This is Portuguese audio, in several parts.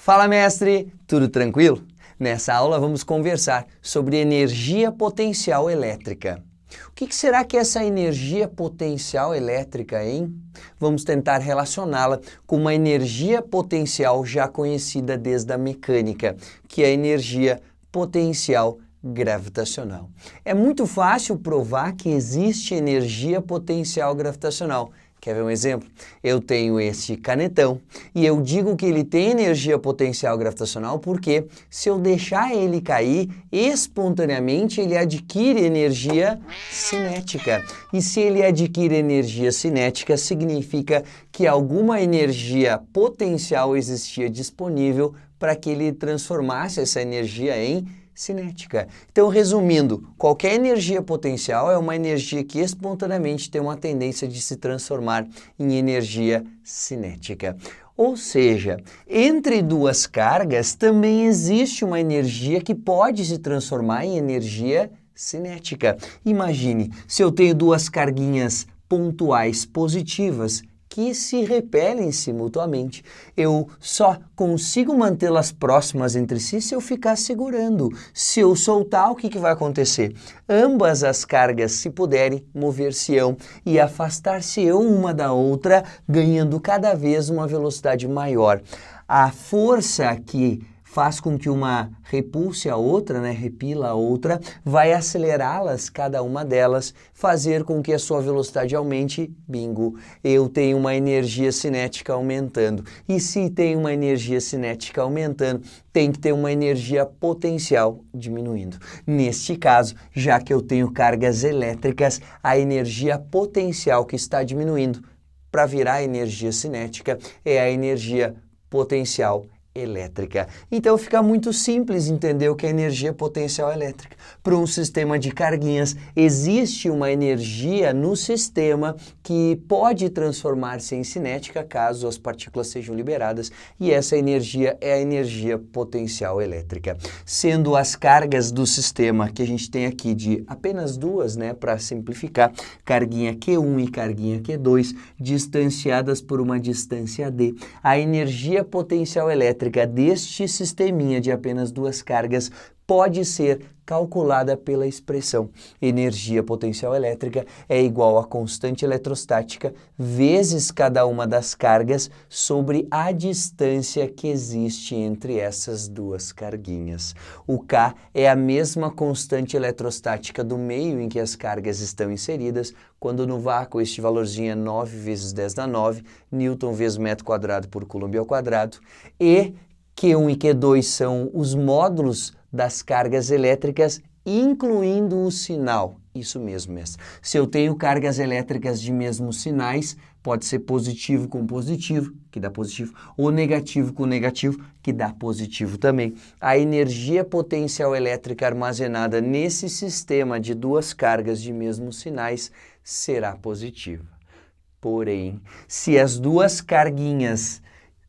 Fala, mestre! Tudo tranquilo? Nessa aula vamos conversar sobre energia potencial elétrica. O que será que é essa energia potencial elétrica, hein? Vamos tentar relacioná-la com uma energia potencial já conhecida desde a mecânica, que é a energia potencial gravitacional. É muito fácil provar que existe energia potencial gravitacional. Quer ver um exemplo? Eu tenho esse canetão e eu digo que ele tem energia potencial gravitacional porque se eu deixar ele cair, espontaneamente ele adquire energia cinética. E se ele adquire energia cinética, significa que alguma energia potencial existia disponível para que ele transformasse essa energia em cinética. Então, resumindo, qualquer energia potencial é uma energia que espontaneamente tem uma tendência de se transformar em energia cinética. Ou seja, entre duas cargas também existe uma energia que pode se transformar em energia cinética. Imagine, se eu tenho duas carguinhas pontuais positivas que se repelem-se mutuamente. Eu só consigo mantê-las próximas entre si se eu ficar segurando. Se eu soltar, o que vai acontecer? Ambas as cargas, se puderem, mover-se-ão e afastar-se-ão uma da outra, ganhando cada vez uma velocidade maior. A força que faz com que uma repulse a outra, repila a outra, vai acelerá-las, cada uma delas, fazer com que a sua velocidade aumente, bingo, eu tenho uma energia cinética aumentando. E se tem uma energia cinética aumentando, tem que ter uma energia potencial diminuindo. Neste caso, já que eu tenho cargas elétricas, a energia potencial que está diminuindo para virar energia cinética é a energia potencial elétrica. Então fica muito simples entender o que é energia potencial elétrica. Para um sistema de carguinhas, existe uma energia no sistema que pode transformar-se em cinética caso as partículas sejam liberadas, e essa energia é a energia potencial elétrica. Sendo as cargas do sistema, que a gente tem aqui de apenas duas, para simplificar, carguinha Q1 e carguinha Q2, distanciadas por uma distância d, a energia potencial elétrica deste sisteminha de apenas duas cargas pode ser calculada pela expressão energia potencial elétrica é igual a constante eletrostática vezes cada uma das cargas sobre a distância que existe entre essas duas carguinhas. O K é a mesma constante eletrostática do meio em que as cargas estão inseridas, quando no vácuo este valorzinho é 9 vezes 10 na 9, Newton vezes metro quadrado por Coulomb ao quadrado, e Q1 e Q2 são os módulos das cargas elétricas, incluindo o sinal. Isso mesmo, mestre. Se eu tenho cargas elétricas de mesmos sinais, pode ser positivo com positivo, que dá positivo, ou negativo com negativo, que dá positivo também. A energia potencial elétrica armazenada nesse sistema de duas cargas de mesmos sinais será positiva. Porém, se as duas carguinhas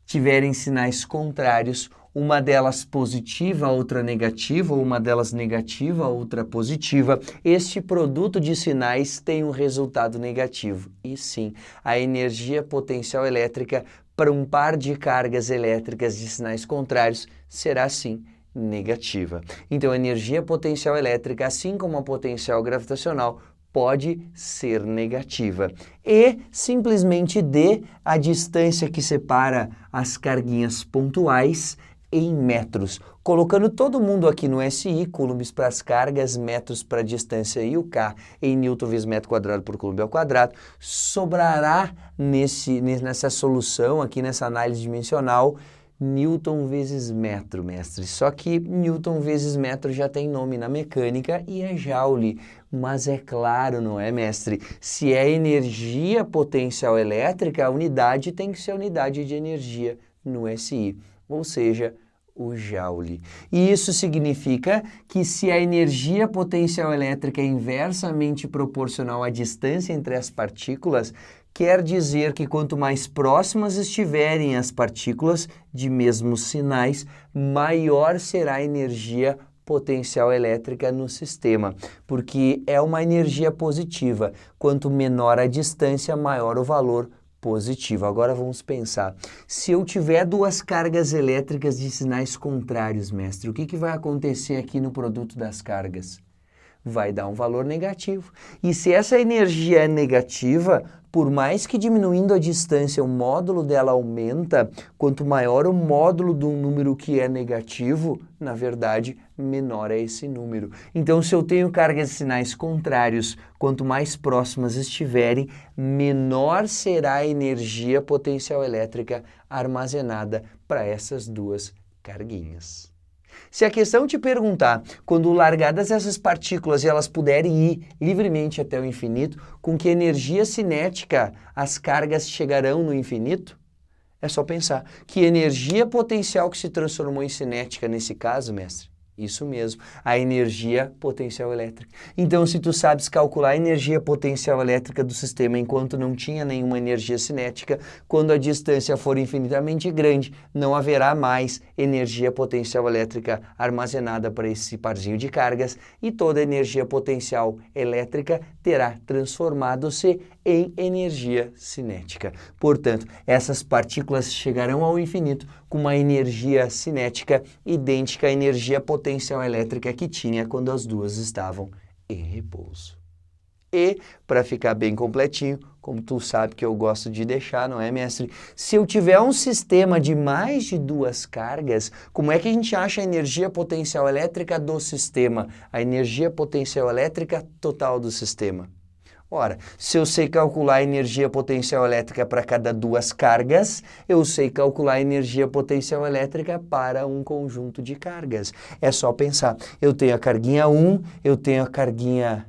tiverem sinais contrários, uma delas positiva, a outra negativa, ou uma delas negativa, a outra positiva, este produto de sinais tem um resultado negativo. E sim, a energia potencial elétrica para um par de cargas elétricas de sinais contrários será sim negativa. Então, a energia potencial elétrica, assim como a potencial gravitacional, pode ser negativa. E simplesmente dê a distância que separa as carguinhas pontuais em metros. Colocando todo mundo aqui no SI, coulombs para as cargas, metros para a distância e o K em Newton vezes metro quadrado por Coulomb ao quadrado, sobrará nessa solução aqui, nessa análise dimensional, Newton vezes metro, mestre. Só que Newton vezes metro já tem nome na mecânica e é Joule. Mas é claro, não é, mestre? Se é energia potencial elétrica, a unidade tem que ser a unidade de energia no SI, ou seja, o Joule. E isso significa que se a energia potencial elétrica é inversamente proporcional à distância entre as partículas, quer dizer que quanto mais próximas estiverem as partículas de mesmos sinais, maior será a energia potencial elétrica no sistema, porque é uma energia positiva. Quanto menor a distância, maior o valor positivo. Agora vamos pensar, se eu tiver duas cargas elétricas de sinais contrários, mestre, o que vai acontecer aqui no produto das cargas? Vai dar um valor negativo. E se essa energia é negativa, por mais que diminuindo a distância o módulo dela aumenta, quanto maior o módulo do número que é negativo, na verdade, menor é esse número. Então, se eu tenho cargas de sinais contrários, quanto mais próximas estiverem, menor será a energia potencial elétrica armazenada para essas duas carguinhas. Se a questão te perguntar, quando largadas essas partículas e elas puderem ir livremente até o infinito, com que energia cinética as cargas chegarão no infinito? É só pensar, que energia potencial que se transformou em cinética nesse caso, mestre? Isso mesmo, a energia potencial elétrica. Então, se tu sabes calcular a energia potencial elétrica do sistema enquanto não tinha nenhuma energia cinética, quando a distância for infinitamente grande, não haverá mais energia potencial elétrica armazenada para esse parzinho de cargas e toda a energia potencial elétrica terá transformado-se em energia cinética. Portanto, essas partículas chegarão ao infinito com uma energia cinética idêntica à energia potencial elétrica que tinha quando as duas estavam em repouso. E, para ficar bem completinho, como tu sabe que eu gosto de deixar, não é, mestre? Se eu tiver um sistema de mais de duas cargas, como é que a gente acha a energia potencial elétrica do sistema? A energia potencial elétrica total do sistema. Ora, se eu sei calcular a energia potencial elétrica para cada duas cargas, eu sei calcular a energia potencial elétrica para um conjunto de cargas. É só pensar, eu tenho a carguinha 1, eu tenho a carguinha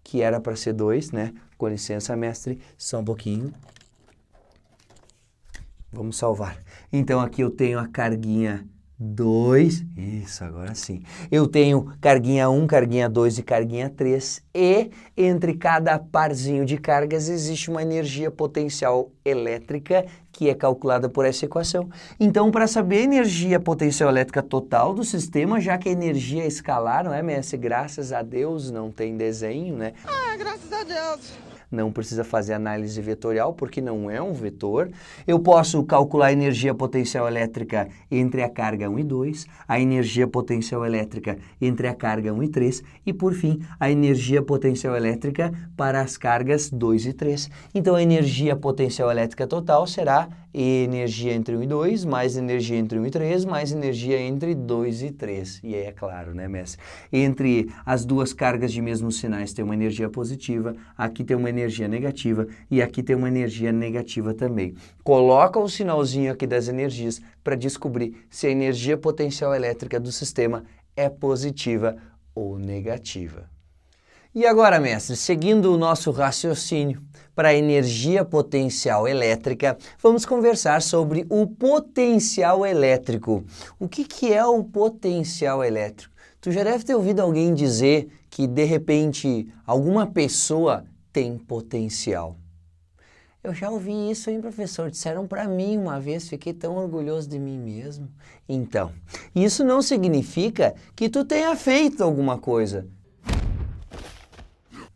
que era para ser 2, né? Com licença, mestre, só um pouquinho. Vamos salvar. Então, aqui eu tenho a carguinha 2, isso, agora sim. Eu tenho carguinha 1, carguinha 2 e carguinha 3 e entre cada parzinho de cargas existe uma energia potencial elétrica que é calculada por essa equação. Então, para saber a energia potencial elétrica total do sistema, já que a energia é escalar, não é, mestre? Graças a Deus não tem desenho, né? Ah, graças a Deus! Não precisa fazer análise vetorial, porque não é um vetor. Eu posso calcular a energia potencial elétrica entre a carga 1 e 2, a energia potencial elétrica entre a carga 1 e 3 e, por fim, a energia potencial elétrica para as cargas 2 e 3. Então, a energia potencial elétrica total será energia entre 1 e 2, mais energia entre 1 e 3, mais energia entre 2 e 3. E aí é claro, né, mestre? Entre as duas cargas de mesmos sinais tem uma energia positiva, aqui tem uma energia negativa e aqui tem uma energia negativa também. Coloca o sinalzinho aqui das energias para descobrir se a energia potencial elétrica do sistema é positiva ou negativa. E agora, mestre, seguindo o nosso raciocínio para a energia potencial elétrica, vamos conversar sobre o potencial elétrico. O que é o potencial elétrico? Tu já deve ter ouvido alguém dizer que, de repente, alguma pessoa tem potencial. Eu já ouvi isso, hein, professor? Disseram para mim uma vez, fiquei tão orgulhoso de mim mesmo. Então, isso não significa que tu tenha feito alguma coisa,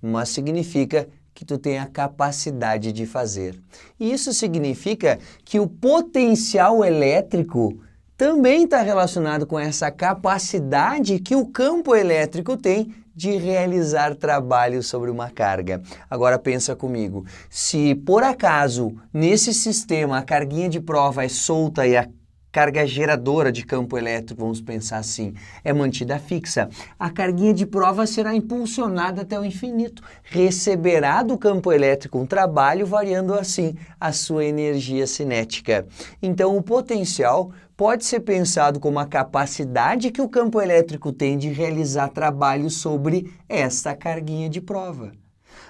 mas significa que tu tem a capacidade de fazer. E isso significa que o potencial elétrico também está relacionado com essa capacidade que o campo elétrico tem de realizar trabalho sobre uma carga. Agora pensa comigo, se por acaso nesse sistema a carguinha de prova é solta e a carga geradora de campo elétrico, vamos pensar assim, é mantida fixa, a carguinha de prova será impulsionada até o infinito, receberá do campo elétrico um trabalho, variando assim a sua energia cinética. Então, o potencial pode ser pensado como a capacidade que o campo elétrico tem de realizar trabalho sobre esta carguinha de prova.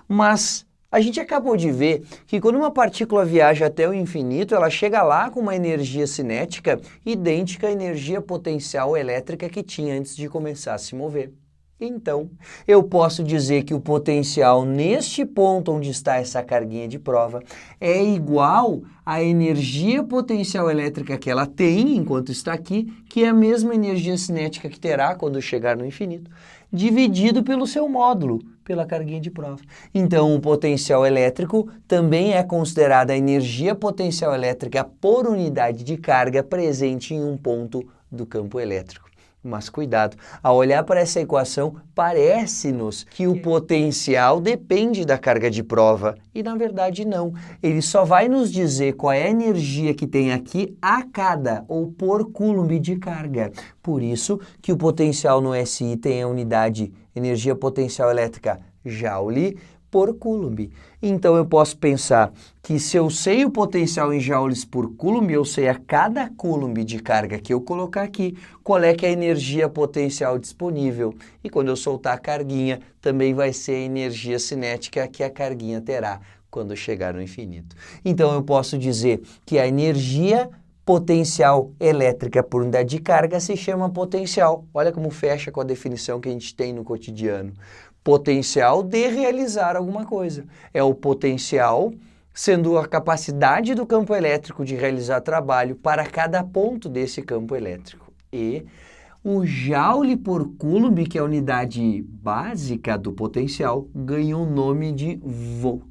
Mas a gente acabou de ver que quando uma partícula viaja até o infinito, ela chega lá com uma energia cinética idêntica à energia potencial elétrica que tinha antes de começar a se mover. Então, eu posso dizer que o potencial neste ponto onde está essa carguinha de prova é igual à energia potencial elétrica que ela tem enquanto está aqui, que é a mesma energia cinética que terá quando chegar no infinito, dividido pelo seu módulo, pela carguinha de prova. Então, o potencial elétrico também é considerada a energia potencial elétrica por unidade de carga presente em um ponto do campo elétrico. Mas cuidado, ao olhar para essa equação, parece-nos que o potencial depende da carga de prova. E na verdade não. Ele só vai nos dizer qual é a energia que tem aqui a cada ou por coulomb de carga. Por isso que o potencial no SI tem a unidade energia potencial elétrica Joule por coulomb. Então eu posso pensar que se eu sei o potencial em joules por coulomb, eu sei a cada coulomb de carga que eu colocar aqui, qual é que é a energia potencial disponível. E quando eu soltar a carguinha, também vai ser a energia cinética que a carguinha terá quando chegar no infinito. Então eu posso dizer que a energia potencial elétrica por unidade de carga se chama potencial. Olha como fecha com a definição que a gente tem no cotidiano. Potencial de realizar alguma coisa. É o potencial sendo a capacidade do campo elétrico de realizar trabalho para cada ponto desse campo elétrico. E o joule por coulomb, que é a unidade básica do potencial, ganhou o nome de volt,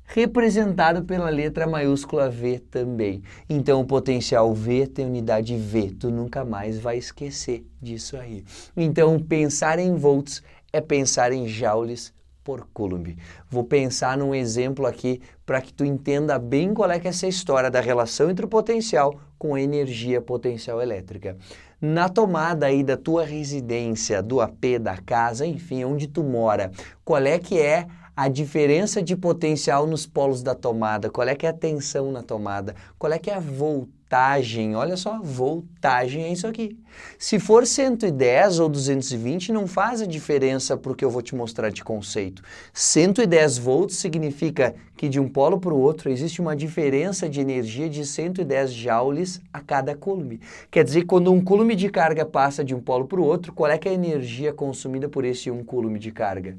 representado pela letra maiúscula V também. Então, o potencial V tem unidade V. Tu nunca mais vai esquecer disso aí. Então, pensar em volts é pensar em joules por coulomb. Vou pensar num exemplo aqui para que tu entenda bem qual é que é essa história da relação entre o potencial com a energia potencial elétrica. Na tomada aí da tua residência, do AP, da casa, enfim, onde tu mora, qual é que é a diferença de potencial nos polos da tomada? Qual é que é a tensão na tomada? Qual é que é a voltagem? Olha só, voltagem é isso aqui. Se for 110 ou 220, não faz a diferença para o que eu vou te mostrar de conceito. 110 volts significa que de um polo para o outro existe uma diferença de energia de 110 joules a cada coulomb. Quer dizer, quando um coulomb de carga passa de um polo para o outro, qual é que é a energia consumida por esse um coulomb de carga?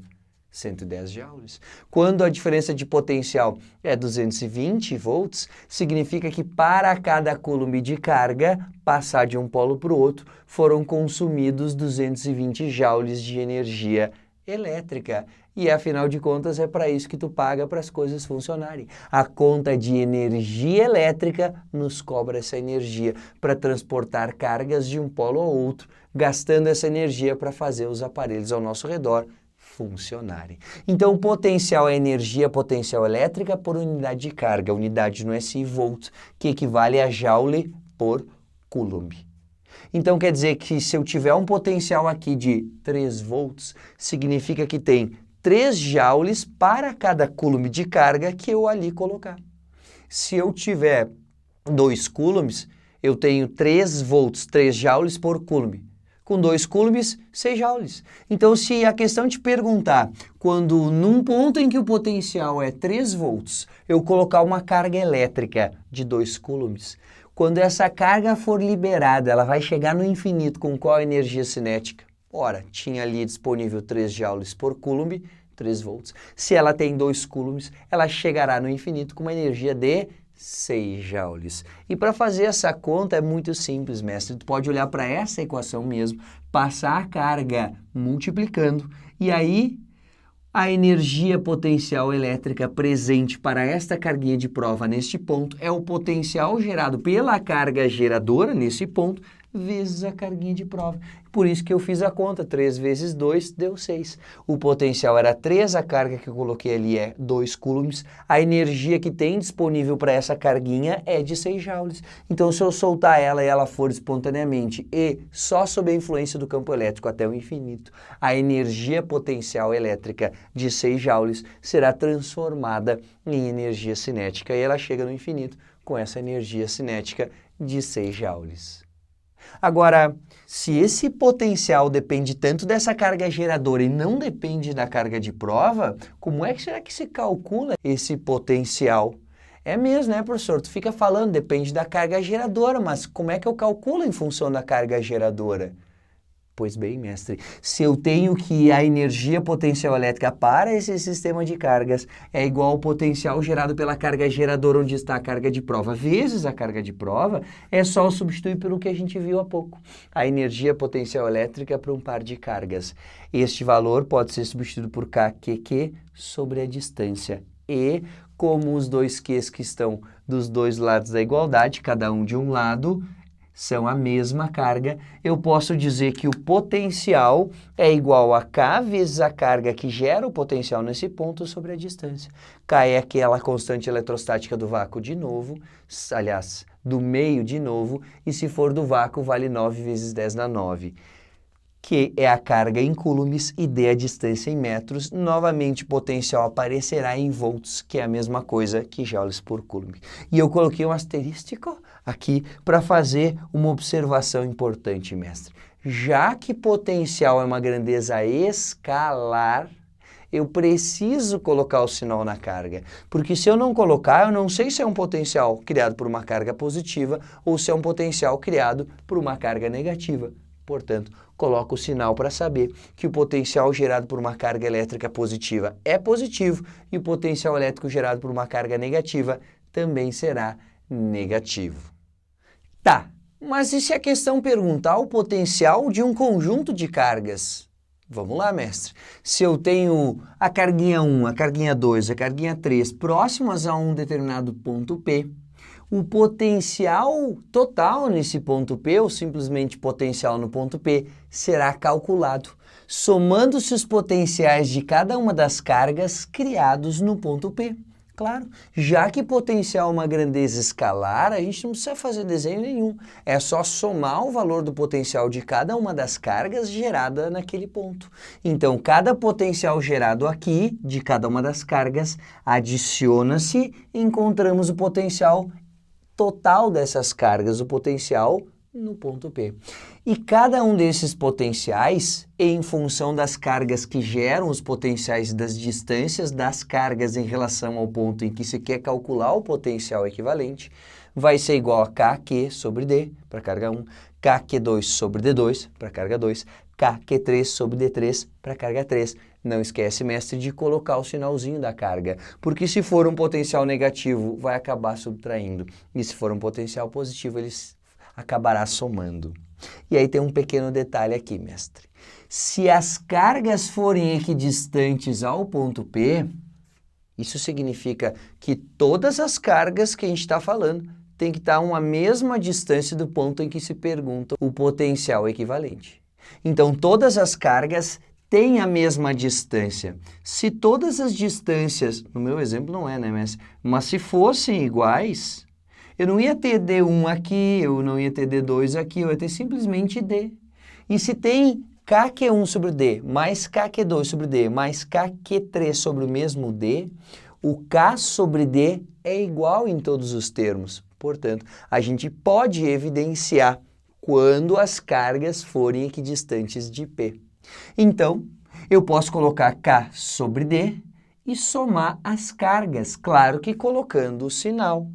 110 joules. Quando a diferença de potencial é 220 volts, significa que para cada coulomb de carga passar de um polo para o outro, foram consumidos 220 joules de energia elétrica. E afinal de contas é para isso que tu paga para as coisas funcionarem. A conta de energia elétrica nos cobra essa energia para transportar cargas de um polo ao outro, gastando essa energia para fazer os aparelhos ao nosso redor funcionarem. Então, o potencial é energia potencial elétrica por unidade de carga, unidade no SI volt, que equivale a joule por coulomb. Então, quer dizer que se eu tiver um potencial aqui de 3 volts, significa que tem 3 joules para cada coulomb de carga que eu ali colocar. Se eu tiver 2 coulombs, eu tenho 3 volts, 3 joules por coulomb. Com 2 coulombs, 6 joules. Então, se a questão te perguntar, quando num ponto em que o potencial é 3 volts, eu colocar uma carga elétrica de 2 coulombs, quando essa carga for liberada, ela vai chegar no infinito com qual energia cinética? Ora, tinha ali disponível 3 joules por coulomb, 3 volts. Se ela tem 2 coulombs, ela chegará no infinito com uma energia de 6 joules. E para fazer essa conta é muito simples, mestre. Tu pode olhar para essa equação mesmo, passar a carga multiplicando e aí a energia potencial elétrica presente para esta carguinha de prova neste ponto é o potencial gerado pela carga geradora nesse ponto vezes a carguinha de prova. Por isso que eu fiz a conta, 3 vezes 2 deu 6. O potencial era 3, a carga que eu coloquei ali é 2 coulombs, a energia que tem disponível para essa carguinha é de 6 joules. Então, se eu soltar ela e ela for espontaneamente e só sob a influência do campo elétrico até o infinito, a energia potencial elétrica de 6 joules será transformada em energia cinética e ela chega no infinito com essa energia cinética de 6 joules. Agora, se esse potencial depende tanto dessa carga geradora e não depende da carga de prova, como é que será que se calcula esse potencial? É mesmo, né, professor? Tu fica falando, depende da carga geradora, mas como é que eu calculo em função da carga geradora? Pois bem, mestre, se eu tenho que a energia potencial elétrica para esse sistema de cargas é igual ao potencial gerado pela carga geradora, onde está a carga de prova, vezes a carga de prova, é só substituir pelo que a gente viu há pouco. A energia potencial elétrica para um par de cargas. Este valor pode ser substituído por KQQ sobre a distância. E, como os dois Qs que estão dos dois lados da igualdade, cada um de um lado, são a mesma carga, eu posso dizer que o potencial é igual a K vezes a carga que gera o potencial nesse ponto sobre a distância. K é aquela constante eletrostática do vácuo de novo, aliás, do meio de novo, e se for do vácuo vale 9 vezes 10 na 9. Q é a carga em coulombs e D a distância em metros. Novamente, o potencial aparecerá em volts, que é a mesma coisa que joules por coulomb. E eu coloquei um asterístico aqui para fazer uma observação importante, mestre. Já que potencial é uma grandeza escalar, eu preciso colocar o sinal na carga, porque se eu não colocar, eu não sei se é um potencial criado por uma carga positiva ou se é um potencial criado por uma carga negativa. Portanto, coloco o sinal para saber que o potencial gerado por uma carga elétrica positiva é positivo e o potencial elétrico gerado por uma carga negativa também será negativo. Tá, mas e se a questão perguntar o potencial de um conjunto de cargas? Vamos lá, mestre. Se eu tenho a carguinha 1, a carguinha 2, a carguinha 3 próximas a um determinado ponto P, o potencial total nesse ponto P, ou simplesmente potencial no ponto P, será calculado, somando-se os potenciais de cada uma das cargas criados no ponto P. Claro, já que potencial é uma grandeza escalar, a gente não precisa fazer desenho nenhum. É só somar o valor do potencial de cada uma das cargas gerada naquele ponto. Então, cada potencial gerado aqui, de cada uma das cargas, adiciona-se e encontramos o potencial total dessas cargas, o potencial no ponto P. E cada um desses potenciais, em função das cargas que geram os potenciais das distâncias das cargas em relação ao ponto em que se quer calcular o potencial equivalente, vai ser igual a KQ sobre D para a carga 1, KQ2 sobre D2 para a carga 2, KQ3 sobre D3 para a carga 3. Não esquece, mestre, de colocar o sinalzinho da carga, porque se for um potencial negativo, vai acabar subtraindo, e se for um potencial positivo, ele acabará somando. E aí tem um pequeno detalhe aqui, mestre. Se as cargas forem equidistantes ao ponto P, isso significa que todas as cargas que a gente está falando tem que estar a uma mesma distância do ponto em que se pergunta o potencial equivalente. Então, todas as cargas têm a mesma distância. Se todas as distâncias, no meu exemplo não é, né, mas se fossem iguais, eu não ia ter D1 aqui, eu não ia ter D2 aqui, eu ia ter simplesmente D. E se tem KQ1 sobre D, mais KQ2 sobre D, mais KQ3 sobre o mesmo D, o K sobre D é igual em todos os termos. Portanto, a gente pode evidenciar quando as cargas forem equidistantes de P. Então, eu posso colocar K sobre D e somar as cargas, claro que colocando o sinal.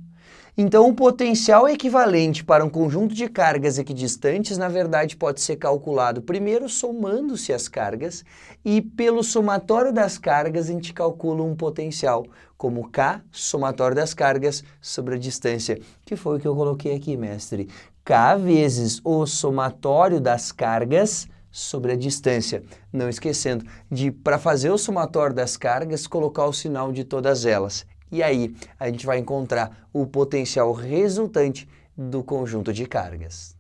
Então, o potencial equivalente para um conjunto de cargas equidistantes, na verdade, pode ser calculado primeiro somando-se as cargas e pelo somatório das cargas a gente calcula um potencial, como K, somatório das cargas, sobre a distância, que foi o que eu coloquei aqui, mestre. K vezes o somatório das cargas sobre a distância. Não esquecendo de, para fazer o somatório das cargas, colocar o sinal de todas elas. E aí, a gente vai encontrar o potencial resultante do conjunto de cargas.